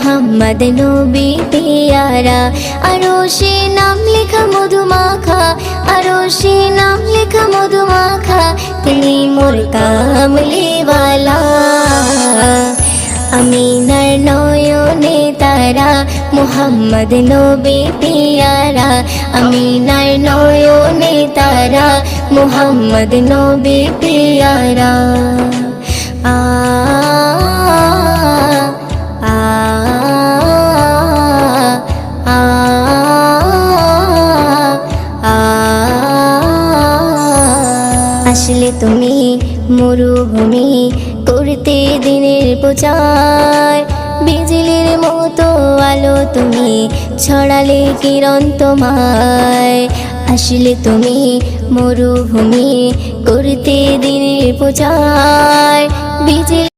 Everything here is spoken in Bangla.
মুহাম্মদ নবী পিয়ারা। আরশে নাম লেখা মধুমাখা, আরশে নাম লেখা মধুমাখা, তিনি মোর কামলিওয়ালা। আমিনার নয়নে তারা, মুহাম্মদ নবী পিয়ারা। আমিনার নয়নে তারা, মুহাম্মদ নবী পিয়ারা। আ আ আ আ আসলে তুমি মরুভূমি করতে দিনের প্রচার, বিজলির মতো আলো তুমি ছড়ালে কিরণ তোমায়। আসলে তুমি মরুভূমি করতে দিনের প্রচার, বিজলি